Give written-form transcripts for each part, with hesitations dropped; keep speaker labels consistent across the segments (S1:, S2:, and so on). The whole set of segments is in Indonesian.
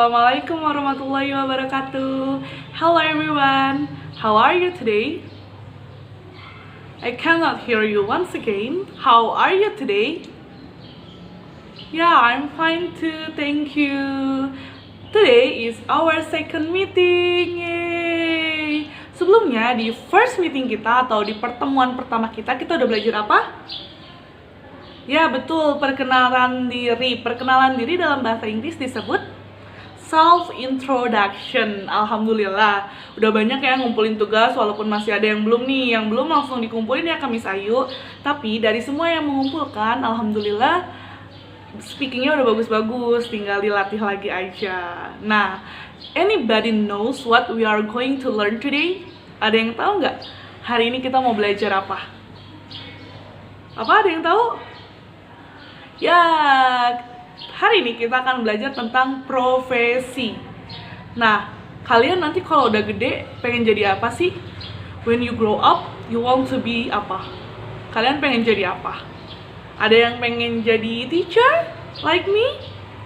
S1: Assalamualaikum warahmatullahi wabarakatuh. Hello everyone, how are you today? I cannot hear you once again. How are you today? Yeah, I'm fine too, thank you. Today is our second meeting. Yay! Sebelumnya di first meeting kita atau di pertemuan pertama kita udah belajar apa? Ya betul, perkenalan diri. Perkenalan diri dalam bahasa Inggris disebut self-introduction. Alhamdulillah, udah banyak yang ngumpulin tugas, walaupun masih ada yang belum nih. Yang belum langsung dikumpulin ya Miss Ayu. Tapi dari semua yang mengumpulkan, alhamdulillah speakingnya udah bagus-bagus, tinggal dilatih lagi aja. Nah, anybody knows what we are going to learn today? Ada yang tahu nggak? Hari ini kita mau belajar apa? Apa, ada yang tahu? Ya, hari ini kita akan belajar tentang profesi. Nah, kalian nanti kalau udah gede pengen jadi apa sih? When you grow up, you want to be apa? Kalian pengen jadi apa? Ada yang pengen jadi teacher, like me?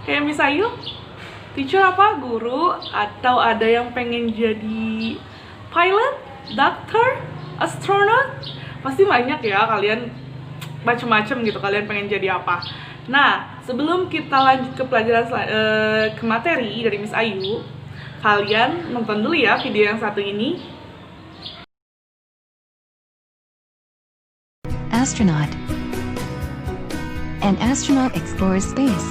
S1: Kayak Miss Ayu? Teacher apa? Guru? Atau ada yang pengen jadi pilot, doctor, astronaut? Pasti banyak ya kalian, macem-macem gitu kalian pengen jadi apa. Nah, sebelum kita lanjut ke pelajaran ke materi dari Miss Ayu, kalian nonton dulu ya video yang satu ini.
S2: Astronaut. An astronaut explores space.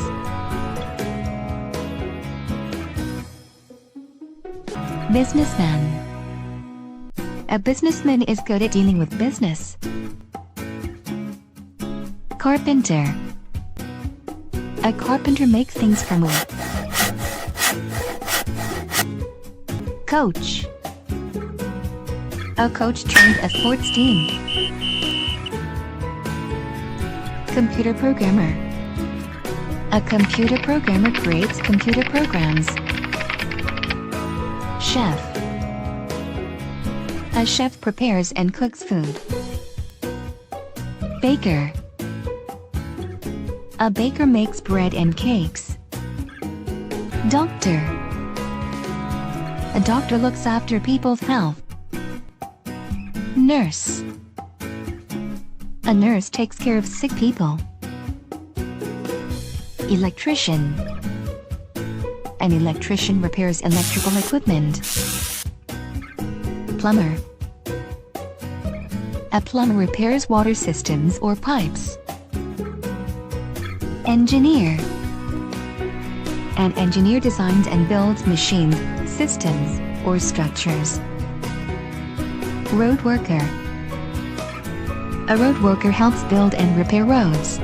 S2: Businessman. A businessman is good at dealing with business. Carpenter. A carpenter makes things from wood. Coach. A coach trains a sports team. Computer programmer. A computer programmer creates computer programs. Chef. A chef prepares and cooks food. Baker. A baker makes bread and cakes. Doctor. A doctor looks after people's health. Nurse. A nurse takes care of sick people. Electrician. An electrician repairs electrical equipment. Plumber. A plumber repairs water systems or pipes. Engineer. An engineer designs and builds machines, systems, or structures. Road worker. A road worker helps build and repair roads.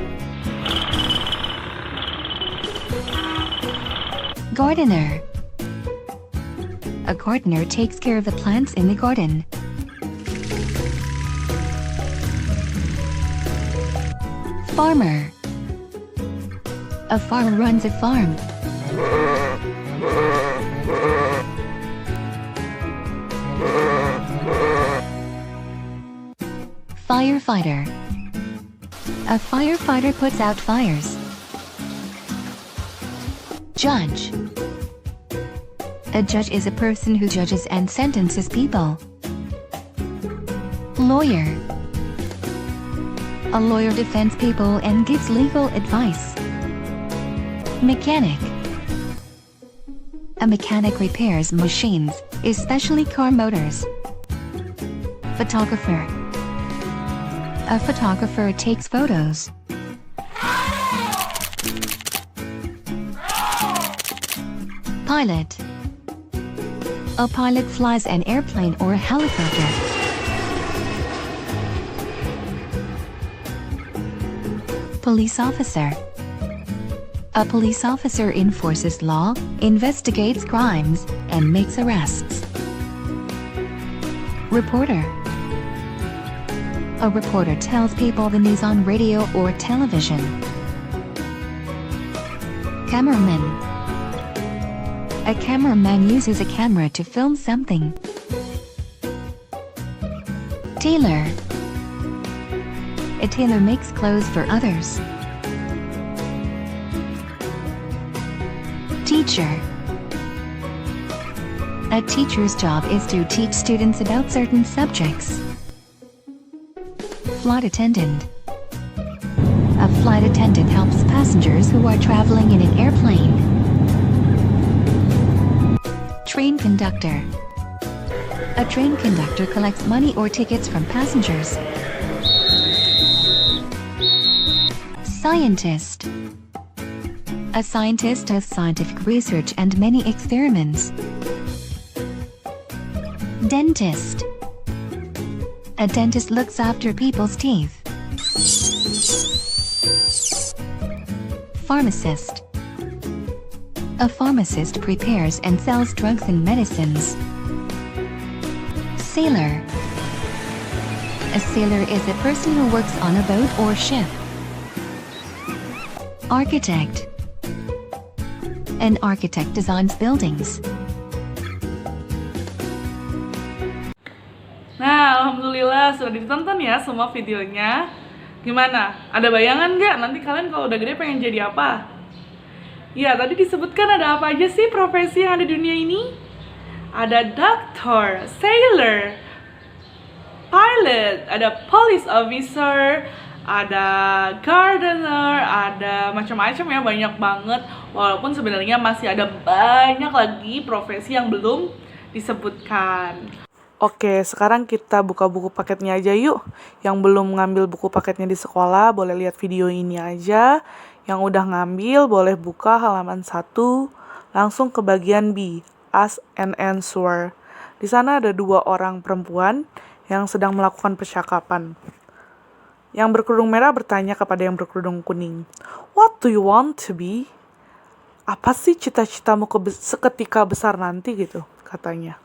S2: Gardener. A gardener takes care of the plants in the garden. Farmer. A farmer runs a farm. Firefighter. A firefighter puts out fires. Judge. A judge is a person who judges and sentences people. Lawyer. A lawyer defends people and gives legal advice. Mechanic. A mechanic repairs machines, especially car motors. Photographer. A photographer takes photos. Pilot. A pilot flies an airplane or a helicopter. Police officer. A police officer enforces law, investigates crimes, and makes arrests. Reporter. A reporter tells people the news on radio or television. Cameraman. A cameraman uses a camera to film something. Tailor. A tailor makes clothes for others. Teacher. A teacher's job is to teach students about certain subjects. Flight attendant. A flight attendant helps passengers who are traveling in an airplane. Train conductor. A train conductor collects money or tickets from passengers. Scientist. A scientist does scientific research and many experiments. Dentist. A dentist looks after people's teeth. Pharmacist. A pharmacist prepares and sells drugs and medicines. Sailor. A sailor is a person who works on a boat or ship. Architect. An architect designs buildings.
S1: Nah, alhamdulillah sudah ditonton ya semua videonya. Gimana? Ada bayangan nggak? Nanti kalian kalau udah gede pengen jadi apa? Ya, tadi disebutkan ada apa aja sih profesi yang ada di dunia ini? Ada doctor, sailor, pilot, ada police officer, ada gardener, ada macam-macam ya, banyak banget. Walaupun sebenarnya masih ada banyak lagi profesi yang belum disebutkan. Oke, sekarang kita buka buku paketnya aja yuk. Yang belum ngambil buku paketnya di sekolah, boleh lihat video ini aja. Yang udah ngambil, boleh buka halaman 1, langsung ke bagian B, Ask and Answer. Di sana ada 2 orang perempuan yang sedang melakukan percakapan. Yang berkerudung merah bertanya kepada yang berkerudung kuning, "What do you want to be?" Apa sih cita-citamu seketika besar nanti gitu, katanya.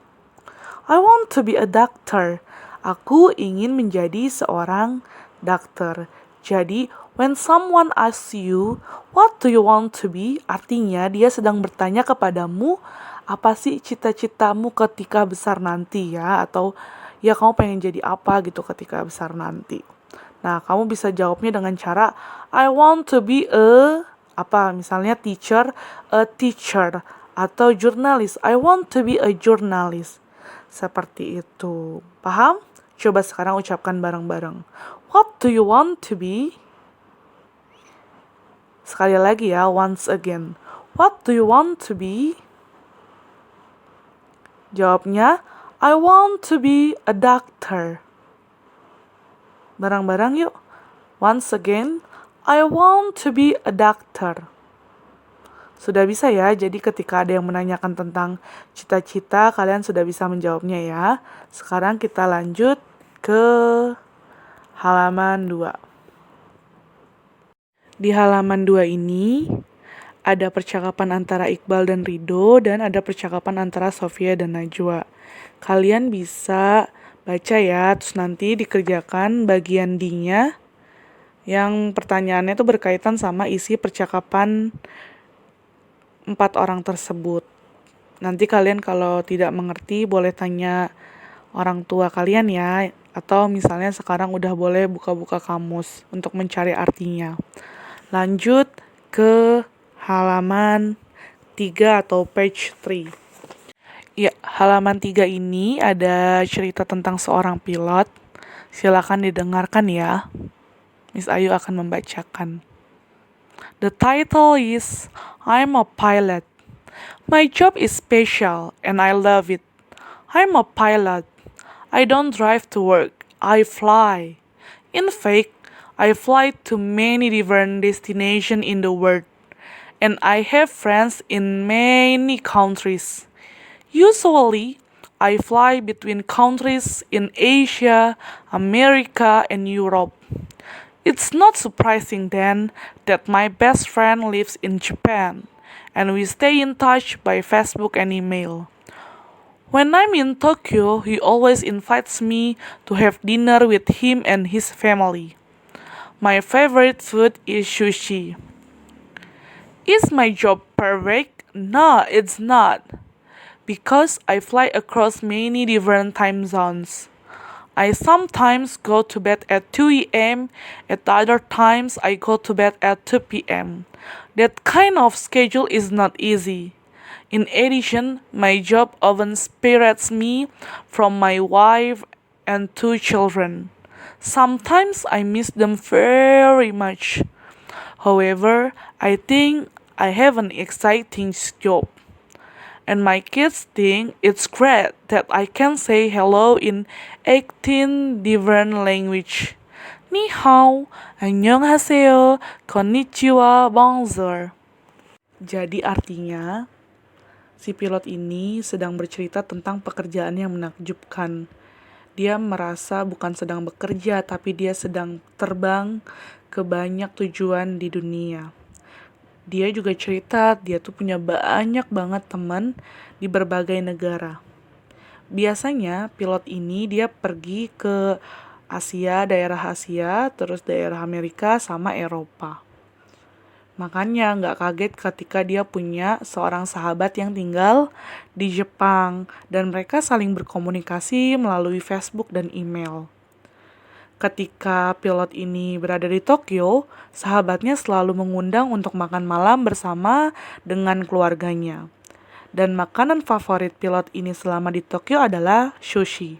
S1: "I want to be a doctor." Aku ingin menjadi seorang dokter. Jadi, when someone asks you, "What do you want to be?" Artinya dia sedang bertanya kepadamu, apa sih cita-citamu ketika besar nanti ya? Atau ya kamu pengen jadi apa gitu ketika besar nanti. Nah, kamu bisa jawabnya dengan cara, "I want to be a," apa misalnya teacher, a teacher. Atau jurnalis, "I want to be a journalist." Seperti itu. Paham? Coba sekarang ucapkan bareng-bareng. What do you want to be? Sekali lagi ya, once again. What do you want to be? Jawabnya, I want to be a doctor. Bareng-bareng yuk. Once again, I want to be a doctor. Sudah bisa ya, jadi ketika ada yang menanyakan tentang cita-cita, kalian sudah bisa menjawabnya ya. Sekarang kita lanjut ke halaman 2. Di halaman 2 ini, ada percakapan antara Iqbal dan Rido, dan ada percakapan antara Sofia dan Najwa. Kalian bisa baca ya, terus nanti dikerjakan bagian D-nya, yang pertanyaannya itu berkaitan sama isi percakapan 4 orang tersebut. Nanti kalian kalau tidak mengerti boleh tanya orang tua kalian ya, atau misalnya sekarang udah boleh buka-buka kamus untuk mencari artinya. Lanjut ke halaman 3 atau page 3. Ya, halaman 3 ini ada cerita tentang seorang pilot. Silakan didengarkan ya. Miss Ayu akan membacakan. The title is I'm a pilot. My job is special and I love it. I'm a pilot. I don't drive to work. I fly. In fact, I fly to many different destinations in the world. And I have friends in many countries. Usually, I fly between countries in Asia, America, and Europe. It's not surprising then that my best friend lives in Japan, and we stay in touch by Facebook and email. When I'm in Tokyo, he always invites me to have dinner with him and his family. My favorite food is sushi. Is my job perfect? No, it's not. Because I fly across many different time zones. I sometimes go to bed at 2 a.m. At other times I go to bed at 2 p.m. That kind of schedule is not easy. In addition, my job often separates me from my wife and 2 children. Sometimes I miss them very much. However, I think I have an exciting job. And my kids think it's great that I can say hello in 18 different language. Ni hao, annyeonghaseyo, konnichiwa, bonjour. Jadi artinya, si pilot ini sedang bercerita tentang pekerjaan yang menakjubkan. Dia merasa bukan sedang bekerja, tapi dia sedang terbang ke banyak tujuan di dunia. Dia juga cerita dia tuh punya banyak banget teman di berbagai negara. Biasanya pilot ini dia pergi ke daerah Asia, terus daerah Amerika sama Eropa. Makanya nggak kaget ketika dia punya seorang sahabat yang tinggal di Jepang dan mereka saling berkomunikasi melalui Facebook dan email. Ketika pilot ini berada di Tokyo, sahabatnya selalu mengundang untuk makan malam bersama dengan keluarganya. Dan makanan favorit pilot ini selama di Tokyo adalah sushi.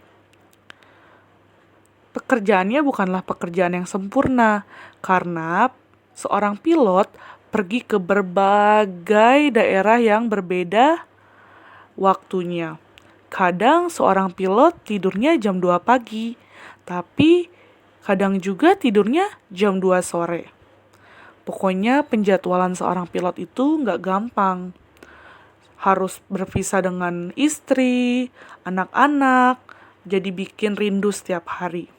S1: Pekerjaannya bukanlah pekerjaan yang sempurna, karena seorang pilot pergi ke berbagai daerah yang berbeda waktunya. Kadang seorang pilot tidurnya jam 2 pagi, tapi kadang juga tidurnya jam 2 sore. Pokoknya penjadwalan seorang pilot itu nggak gampang. Harus berpisah dengan istri, anak-anak, jadi bikin rindu setiap hari.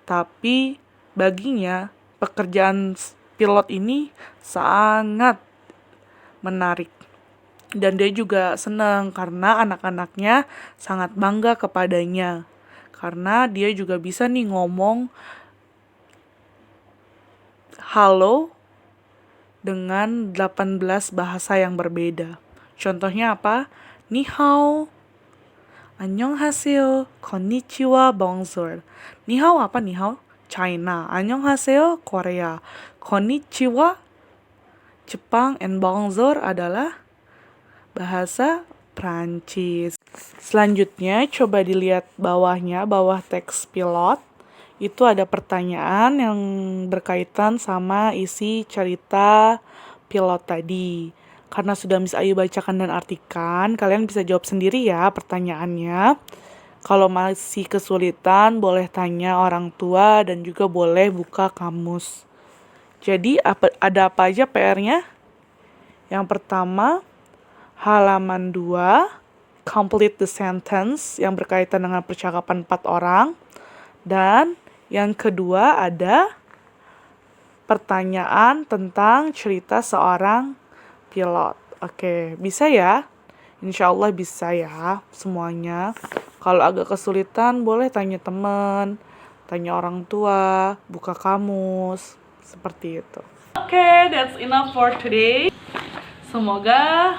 S1: Tapi baginya pekerjaan pilot ini sangat menarik. Dan dia juga senang karena anak-anaknya sangat bangga kepadanya. Karena dia juga bisa nih ngomong halo dengan 18 bahasa yang berbeda. Contohnya apa? Ni hao, annyeonghaseyo, konnichiwa, bonjour. Ni hao apa ni hao? China. Annyeonghaseyo, Korea. Konnichiwa, Jepang, and bonjour adalah bahasa Prancis. Selanjutnya, coba dilihat bawahnya, bawah teks pilot. Itu ada pertanyaan yang berkaitan sama isi cerita pilot tadi. Karena sudah Miss Ayu bacakan dan artikan, kalian bisa jawab sendiri ya pertanyaannya. Kalau masih kesulitan, boleh tanya orang tua dan juga boleh buka kamus. Jadi, ada apa aja PR-nya? Yang pertama, halaman 2, complete the sentence yang berkaitan dengan percakapan 4 orang. Dan yang kedua ada pertanyaan tentang cerita seorang pilot. Oke, bisa ya? Insya Allah bisa ya semuanya. Kalau agak kesulitan boleh tanya teman, tanya orang tua, buka kamus, seperti itu. Oke, that's enough for today. Semoga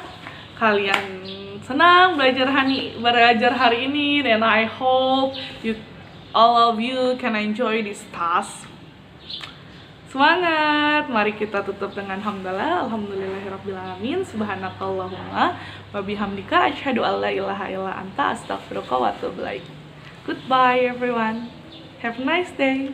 S1: kalian senang belajar hari ini, dan I hope all of you can enjoy this task. Semangat! Mari kita tutup dengan hamdalah. Alhamdulillahirrabbilalamin. Subhanakallahumma wa bihamdika asyhadu an la ilaha illa anta astaghfiruka wa atubu ilaik. Goodbye everyone. Have a nice day.